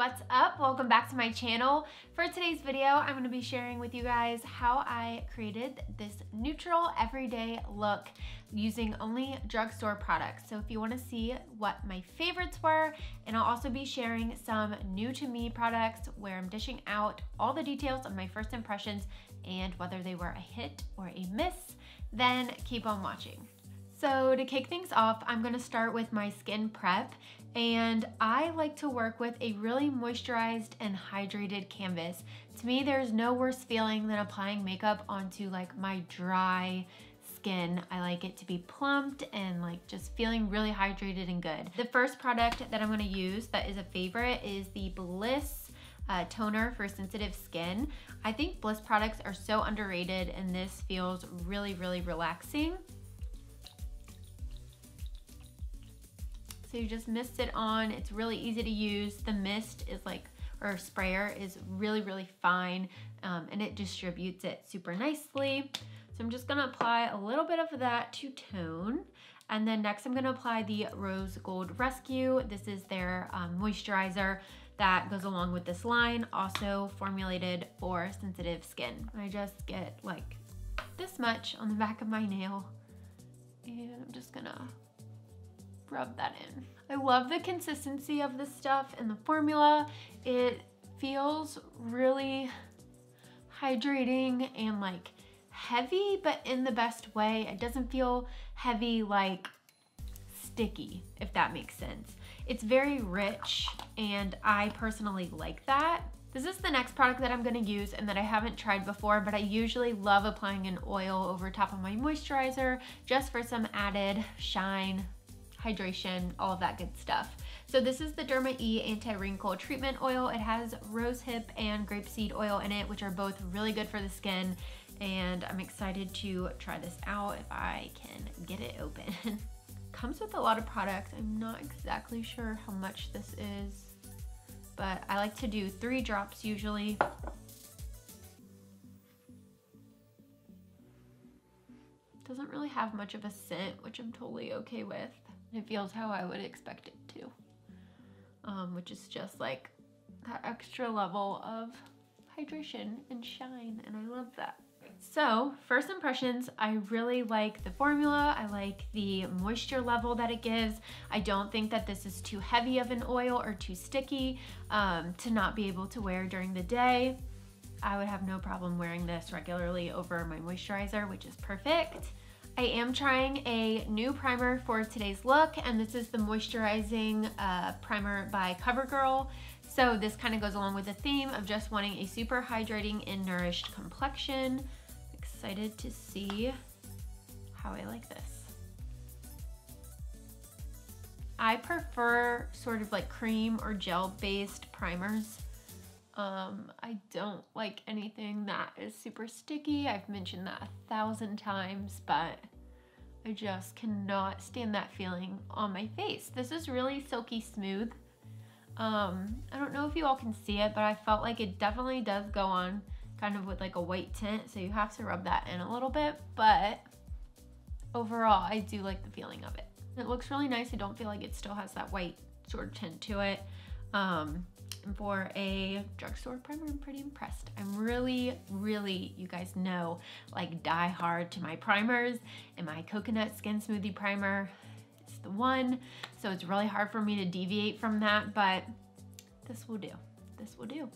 what's up? Welcome back to my channel. For today's video, I'm going to be sharing with you guys how I created this neutral everyday look using only drugstore products. So if you want to see what my favorites were, and I'll also be sharing some new to me products where I'm dishing out all the details of my first impressions and whether they were a hit or a miss, then keep on watching. So to kick things off, I'm gonna start with my skin prep, and I like to work with a really moisturized and hydrated canvas. To me, there's no worse feeling than applying makeup onto like my dry skin. I like it to be plumped and like just feeling really hydrated and good. The first product that I'm gonna use that is a favorite is the Bliss toner for sensitive skin. I think Bliss products are so underrated, and this feels really, really relaxing. So you just mist it on. It's really easy to use. The mist is like, or sprayer is really, really fine, and it distributes it super nicely. So I'm just gonna apply a little bit of that to tone. And then next I'm gonna apply the Rose Gold Rescue. This is their moisturizer that goes along with this line, also formulated for sensitive skin. I just get like this much on the back of my nail, and I'm just gonna rub that in. I love the consistency of this stuff and the formula. It feels really hydrating and like heavy, but in the best way. It doesn't feel heavy like sticky, if that makes sense. It's very rich, and I personally like that. This is the next product that I'm gonna use and that I haven't tried before, but I usually love applying an oil over top of my moisturizer just for some added shine, hydration, all of that good stuff. So this is the Derma E Anti-Wrinkle Treatment Oil. It has rosehip and grapeseed oil in it, which are both really good for the skin, and I'm excited to try this out if I can get it open. Comes with a lot of product. I'm not exactly sure how much this is, but I like to do 3 drops usually. Doesn't really have much of a scent, which I'm totally okay with. It feels how I would expect it to, which is just like that extra level of hydration and shine, and I love that. So first impressions, I really like the formula. I like the moisture level that it gives. I don't think that this is too heavy of an oil or too sticky to not be able to wear during the day. I would have no problem wearing this regularly over my moisturizer, which is perfect. I am trying a new primer for today's look, and this is the moisturizing primer by CoverGirl. So this kind of goes along with the theme of just wanting a super hydrating and nourished complexion. Excited to see how I like this. I prefer sort of like cream or gel based primers. I don't like anything that is super sticky. I've mentioned that 1,000 times, but I just cannot stand that feeling on my face. This is really silky smooth. I don't know if you all can see it, but I felt like it definitely does go on kind of with like a white tint, so you have to rub that in a little bit, but overall I do like the feeling of it. It looks really nice. I don't feel like it still has that white sort of tint to it. And for a drugstore primer, I'm pretty impressed. I'm really, you guys know, like die hard to my primers, and my coconut skin smoothie primer is the one. So it's really hard for me to deviate from that, but this will do. This will do.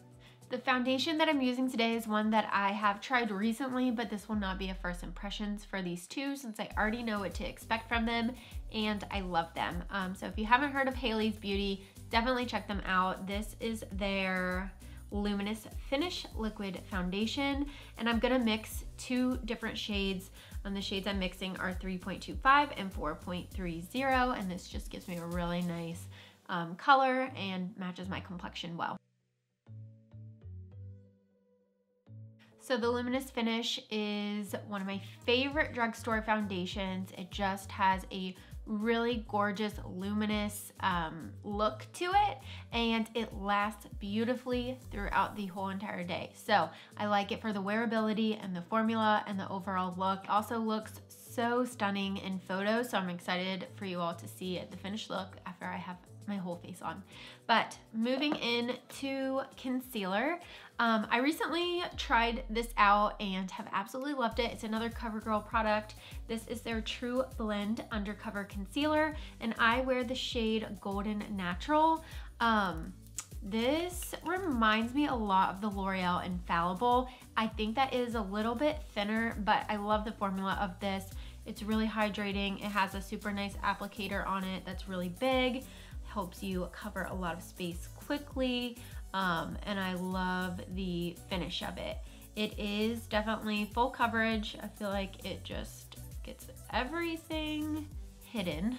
The foundation that I'm using today is one that I have tried recently, but this will not be a first impressions for these two since I already know what to expect from them, and I love them. So if you haven't heard of Hailey's Beauty, definitely check them out. This is their Luminous Finish Liquid Foundation, and I'm gonna mix 2 different shades. The shades I'm mixing are 3.25 and 4.30, and this just gives me a really nice color and matches my complexion well. So the Luminous Finish is one of my favorite drugstore foundations. It just has a really gorgeous luminous look to it, and it lasts beautifully throughout the whole entire day. So I like it for the wearability and the formula and the overall look. It also looks so stunning in photos, so I'm excited for you all to see the finished look after after I have my whole face on. But moving into concealer, I recently tried this out and have absolutely loved it. It's another CoverGirl product. This is their True Blend Undercover Concealer, and I wear the shade Golden Natural. This reminds me a lot of the L'Oreal Infallible. I think that is a little bit thinner, but I love the formula of this. It's really hydrating. It has a super nice applicator on it that's really big. Helps you cover a lot of space quickly, and I love the finish of it. It is definitely full coverage. I feel like it just gets everything hidden,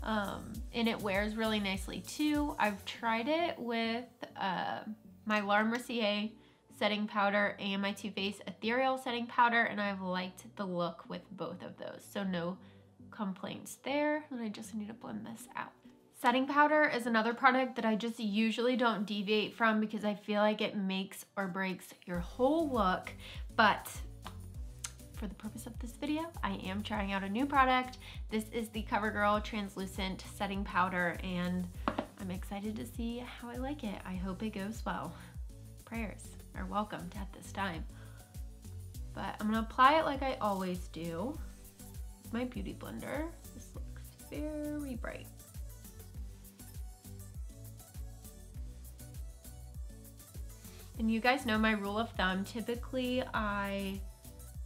and it wears really nicely too. I've tried it with my Laura Mercier setting powder and my Too Faced Ethereal setting powder, and I've liked the look with both of those, so no complaints there. And I just need to blend this out. Setting powder is another product that I just usually don't deviate from because I feel like it makes or breaks your whole look. But for the purpose of this video, I am trying out a new product. This is the CoverGirl Translucent Setting Powder, and I'm excited to see how I like it. I hope it goes well. Prayers are welcomed at this time. But I'm gonna apply it like I always do with my beauty blender. This looks very bright. And you guys know my rule of thumb. Typically, I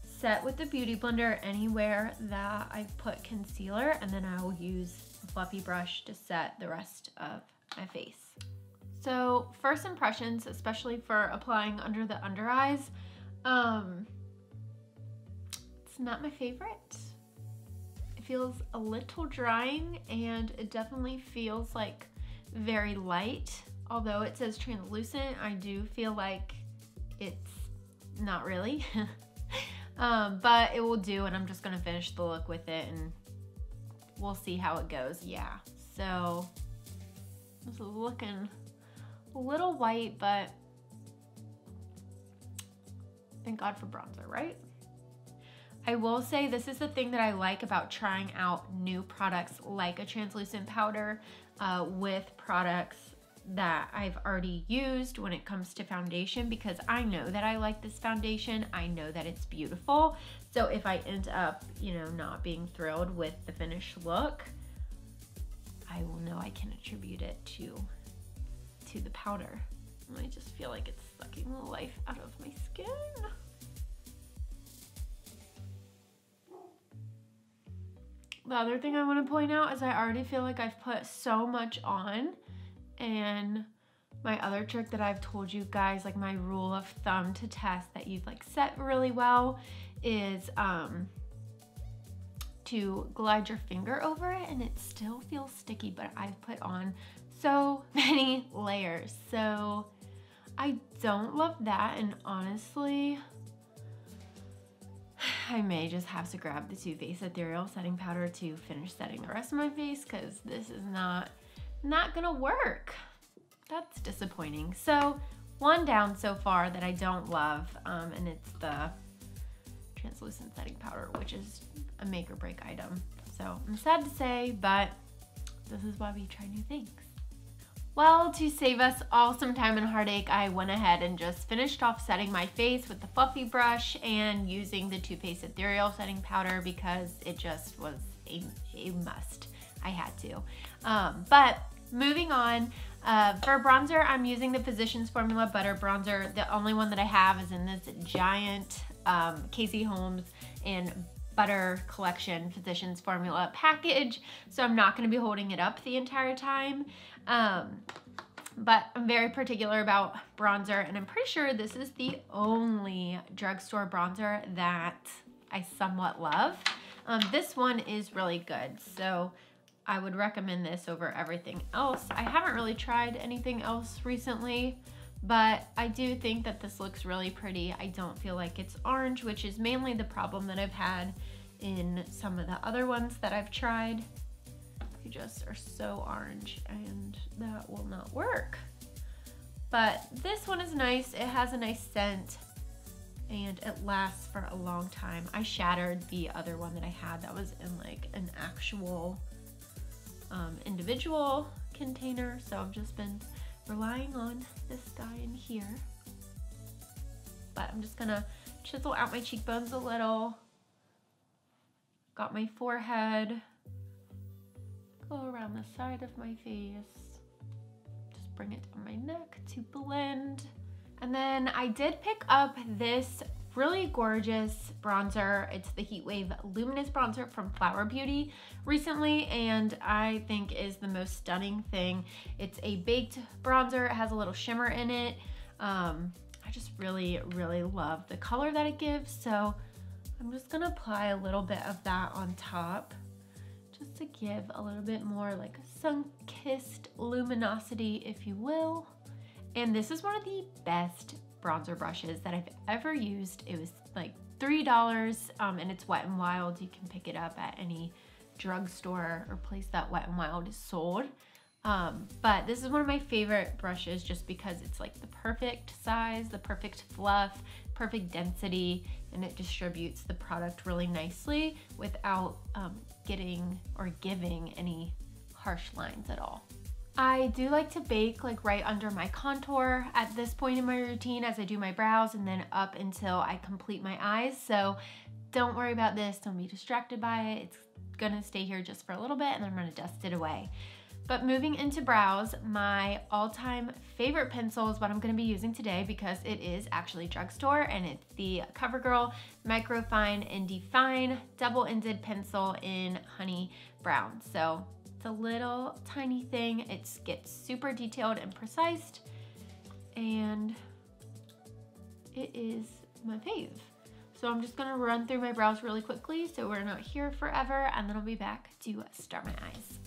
set with the Beauty Blender anywhere that I've put concealer, and then I will use a fluffy brush to set the rest of my face. So first impressions, especially for applying under the under eyes, it's not my favorite. It feels a little drying, and it definitely feels like very light. Although it says translucent, I do feel like it's not really. But it will do, and I'm just gonna finish the look with it and we'll see how it goes. Yeah, so this is looking a little white, but thank God for bronzer, right? I will say this is the thing that I like about trying out new products like a translucent powder with products that I've already used when it comes to foundation, because I know that I like this foundation. I know that it's beautiful. So if I end up, you know, not being thrilled with the finished look, I will know I can attribute it to the powder. And I just feel like it's sucking the life out of my skin. The other thing I want to point out is I already feel like I've put so much on. And my other trick that I've told you guys, like my rule of thumb to test that you've like set really well, is to glide your finger over it, and it still feels sticky, but I've put on so many layers. So I don't love that, and honestly, I may just have to grab the Too Faced Ethereal setting powder to finish setting the rest of my face, because this is not gonna work. That's disappointing. So one down so far that I don't love, and it's the translucent setting powder, which is a make or break item. So I'm sad to say, but this is why we try new things. Well, to save us all some time and heartache, I went ahead and just finished off setting my face with the fluffy brush and using the Too Faced Ethereal setting powder because it just was a must. I had to. But moving on, for bronzer, I'm using the Physicians Formula Butter Bronzer. The only one that I have is in this giant Casey Holmes and Butter Collection Physicians Formula package, so I'm not going to be holding it up the entire time. But I'm very particular about bronzer, and I'm pretty sure this is the only drugstore bronzer that I somewhat love. This one is really good, so I would recommend this over everything else. I haven't really tried anything else recently, but I do think that this looks really pretty. I don't feel like it's orange, which is mainly the problem that I've had in some of the other ones that I've tried. They just are so orange, and that will not work. But this one is nice. It has a nice scent, and it lasts for a long time. I shattered the other one that I had that was in like an actual individual container, so I've just been relying on this guy in here. But I'm just gonna chisel out my cheekbones a little. Got my forehead. Go around the side of my face. Just bring it down my neck to blend. And then I did pick up this really gorgeous bronzer. It's the Heat Wave Luminous Bronzer from Flower Beauty recently, and I think is the most stunning thing. It's a baked bronzer. It has a little shimmer in it. I just really, really love the color that it gives. So I'm just gonna apply a little bit of that on top just to give a little bit more like sun-kissed luminosity, if you will. And this is one of the best bronzer brushes that I've ever used. It was like $3, and it's Wet n Wild. You can pick it up at any drugstore or place that Wet n Wild is sold. But this is one of my favorite brushes just because it's like the perfect size, the perfect fluff, perfect density, and it distributes the product really nicely without getting or giving any harsh lines at all. I do like to bake like right under my contour at this point in my routine as I do my brows, and then up until I complete my eyes. So don't worry about this, don't be distracted by it. It's gonna stay here just for a little bit and then I'm gonna dust it away. But moving into brows, my all-time favorite pencil is what I'm gonna be using today because it is actually drugstore, and it's the CoverGirl Microfine and Define double-ended pencil in honey brown. So it's a little tiny thing. It gets super detailed and precise, and it is my fave. So I'm just gonna run through my brows really quickly so we're not here forever, and then I'll be back to start my eyes.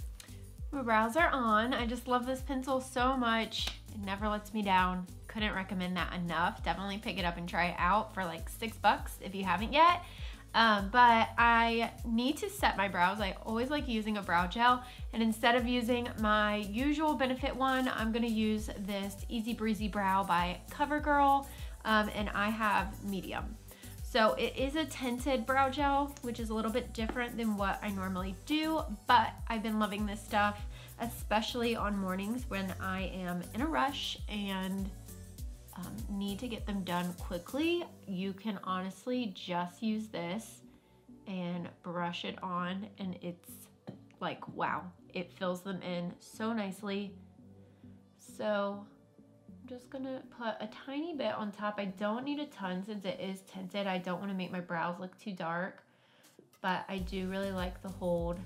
My brows are on. I just love this pencil so much. It never lets me down. Couldn't recommend that enough. Definitely pick it up and try it out for like $6 if you haven't yet. But I need to set my brows. I always like using a brow gel, and instead of using my usual Benefit one, I'm gonna use this Easy Breezy Brow by CoverGirl, and I have medium. So it is a tinted brow gel, which is a little bit different than what I normally do, but I've been loving this stuff, especially on mornings when I am in a rush and need to get them done quickly. You can honestly just use this and brush it on, and it's like, wow, it fills them in so nicely. So I'm just gonna put a tiny bit on top. I don't need a ton since it is tinted. I don't want to make my brows look too dark, but I do really like the hold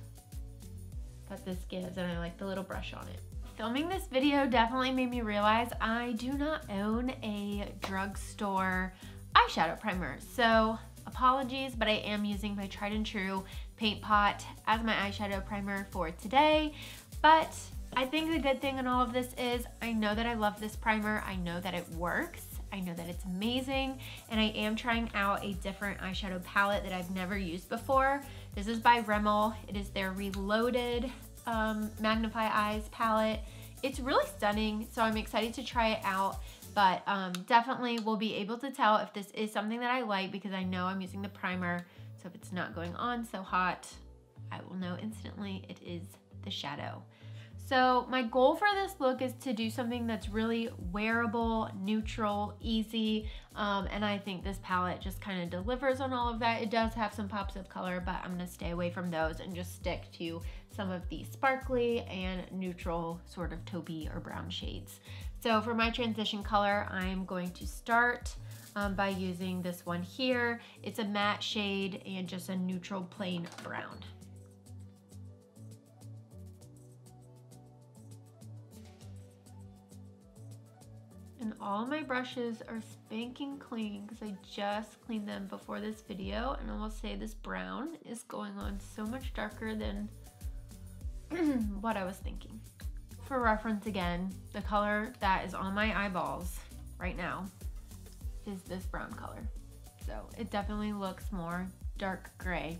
that this gives, and I like the little brush on it. Filming this video definitely made me realize I do not own a drugstore eyeshadow primer. So apologies, but I am using my tried and true paint pot as my eyeshadow primer for today. But I think the good thing in all of this is I know that I love this primer. I know that it works. I know that it's amazing. And I am trying out a different eyeshadow palette that I've never used before. This is by Rimmel. It is their Reloaded Magnify Eyes palette. It's really stunning, so I'm excited to try it out. But definitely will be able to tell if this is something that I like because I know I'm using the primer. So if it's not going on so hot, I will know instantly it is the shadow. So my goal for this look is to do something that's really wearable, neutral, easy, and I think this palette just kind of delivers on all of that. It does have some pops of color, but I'm gonna stay away from those and just stick to some of the sparkly and neutral sort of taupey or brown shades. So for my transition color, I'm going to start by using this one here. It's a matte shade and just a neutral plain brown. And all my brushes are spanking clean because I just cleaned them before this video, and I will say this brown is going on so much darker than what I was thinking. For reference again, the color that is on my eyeballs right now is this brown color. So it definitely looks more dark gray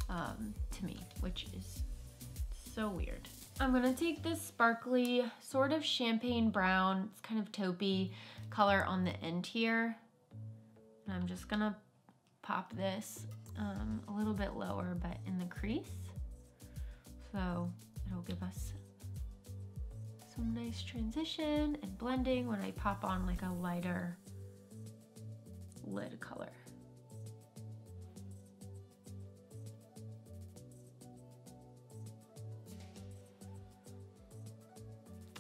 to me, which is so weird. I'm gonna take this sparkly sort of champagne brown, it's kind of taupey color on the end here. And I'm just gonna pop this a little bit lower, but in the crease. So it'll that'll give us some nice transition and blending when I pop on like a lighter lid color.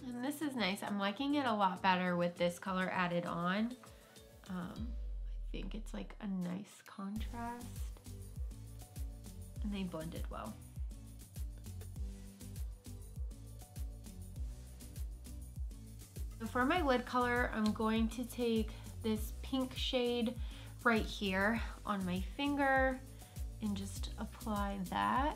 And this is nice. I'm liking it a lot better with this color added on. I think it's like a nice contrast and they blended well. So for my lid color, I'm going to take this pink shade right here on my finger and just apply that.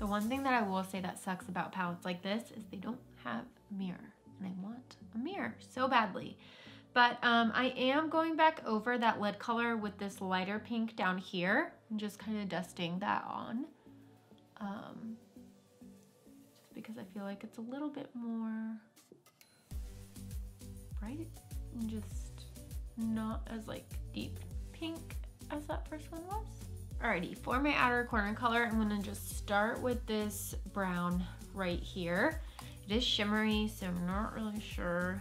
The one thing that I will say that sucks about palettes like this is they don't have a mirror, and I want a mirror so badly. But I am going back over that lid color with this lighter pink down here and just kind of dusting that on. Just because I feel like it's a little bit more bright and just not as like deep pink as that first one was. Alrighty, for my outer corner color, I'm gonna just start with this brown right here. It is shimmery, so I'm not really sure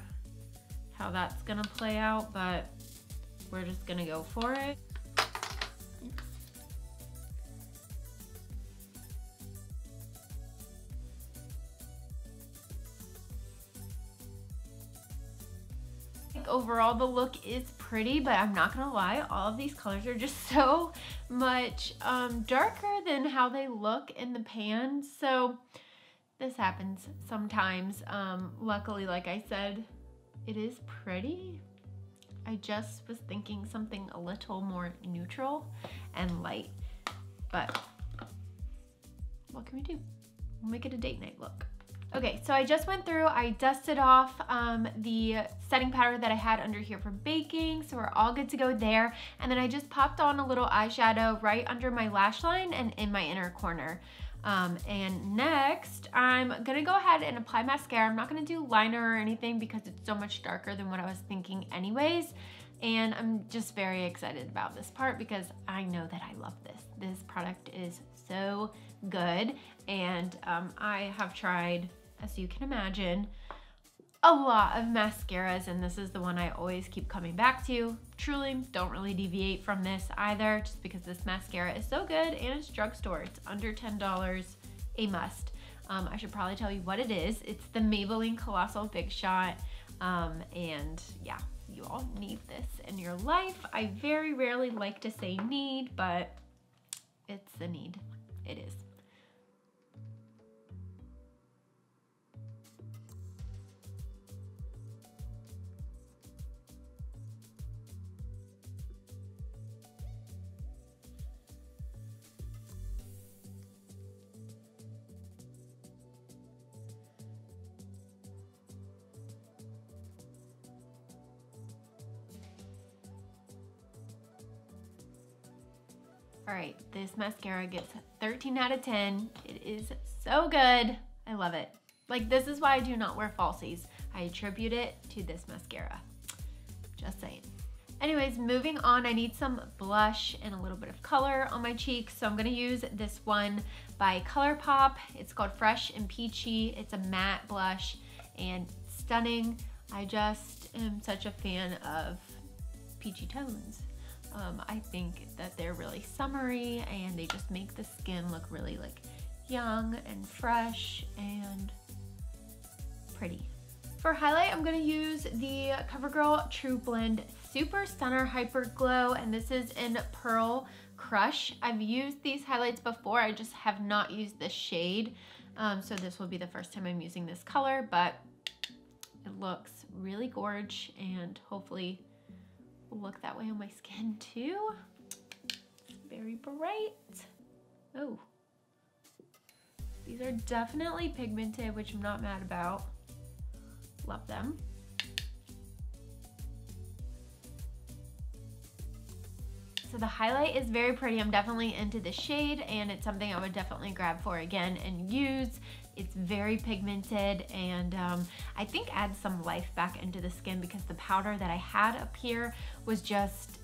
how that's gonna play out, but we're just gonna go for it. Overall, the look is pretty, but I'm not gonna lie, all of these colors are just so much darker than how they look in the pan. So this happens sometimes. Luckily, like I said, it is pretty. I just was thinking something a little more neutral and light, but what can we do? We'll make it a date night look. Okay, so I just went through, I dusted off the setting powder that I had under here for baking, so we're all good to go there. And then I just popped on a little eyeshadow right under my lash line and in my inner corner. And next, I'm gonna go ahead and apply mascara. I'm not gonna do liner or anything because it's so much darker than what I was thinking anyways. And I'm just very excited about this part because I know that I love this. This product is so good. And I have tried, as you can imagine, a lot of mascaras, and this is the one I always keep coming back to. Truly don't really deviate from this either, just because this mascara is so good and it's drugstore. It's under $10, a must. I should probably tell you what it is. It's the Maybelline Colossal Big Shot, and yeah, you all need this in your life. I very rarely like to say need, but it's a need. It is. All right, this mascara gets 13 out of 10. It is so good. I love it. Like, this is why I do not wear falsies. I attribute it to this mascara. Just saying. Anyways, moving on, I need some blush and a little bit of color on my cheeks. So I'm gonna use this one by ColourPop. It's called Fresh and Peachy. It's a matte blush and stunning. I just am such a fan of peachy tones. I think that they're really summery and they just make the skin look really like young and fresh and pretty. For highlight, I'm gonna use the CoverGirl True Blend Super Stunner Hyper Glow, and this is in Pearl Crush. I've used these highlights before, I just have not used this shade. So this will be the first time I'm using this color, but it looks really gorgeous and hopefully look that way on my skin too. It's very bright. Oh, these are definitely pigmented, which I'm not mad about. Love them. So the highlight is very pretty. I'm definitely into the shade, and it's something I would definitely grab for again and use. It's very pigmented, and I think adds some life back into the skin because the powder that I had up here was just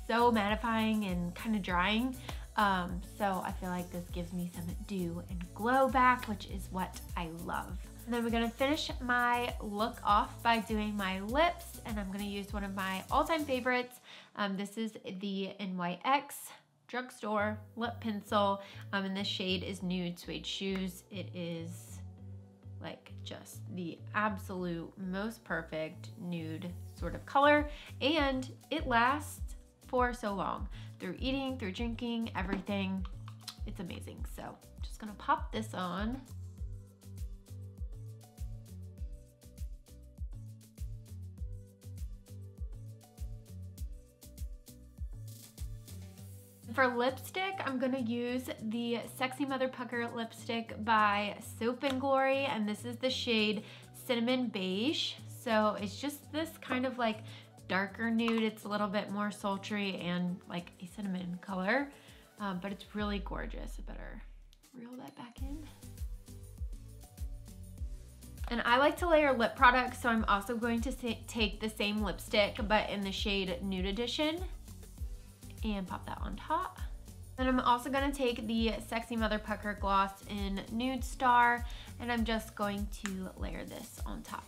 so mattifying and kind of drying. So I feel like this gives me some dew and glow back, which is what I love. And then we're gonna finish my look off by doing my lips, and I'm gonna use one of my all-time favorites. This is the NYX Drugstore lip pencil, and this shade is Nude Suede Shoes. It is like just the absolute most perfect nude sort of color, and it lasts for so long. Through eating, through drinking, everything. It's amazing. So just gonna pop this on. For lipstick, I'm gonna use the Sexy Mother Pucker lipstick by Soap & Glory, and this is the shade Cinnamon Beige. So it's just this kind of like darker nude. It's a little bit more sultry and like a cinnamon color, but it's really gorgeous. I better reel that back in. And I like to layer lip products, so I'm also going to take the same lipstick, but in the shade Nude Edition, and pop that on top. Then I'm also gonna take the Sexy Mother Pucker gloss in Nude Star, and I'm just going to layer this on top.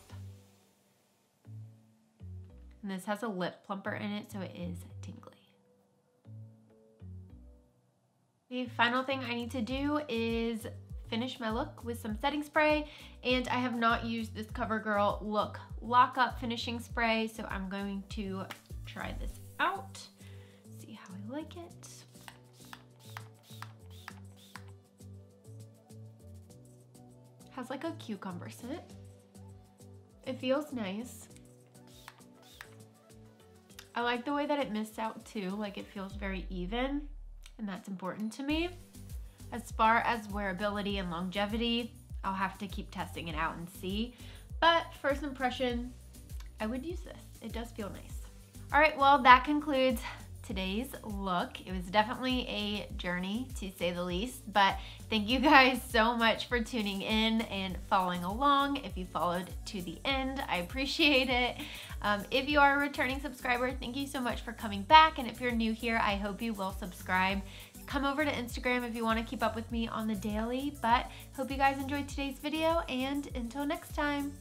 And this has a lip plumper in it, so it is tingly. The final thing I need to do is finish my look with some setting spray, and I have not used this CoverGirl Look Lock Up finishing spray, so I'm going to try this out. How I like it. Has like a cucumber scent. It feels nice. I like the way that it mists out too, like it feels very even, and that's important to me. As far as wearability and longevity, I'll have to keep testing it out and see, but first impression, I would use this. It does feel nice. All right, well, that concludes today's look. It was definitely a journey, to say the least, but thank you guys so much for tuning in and following along. If you followed to the end, I appreciate it. If you are a returning subscriber, thank you so much for coming back, and if you're new here, I hope you will subscribe. Come over to Instagram if you want to keep up with me on the daily, but hope you guys enjoyed today's video, and until next time.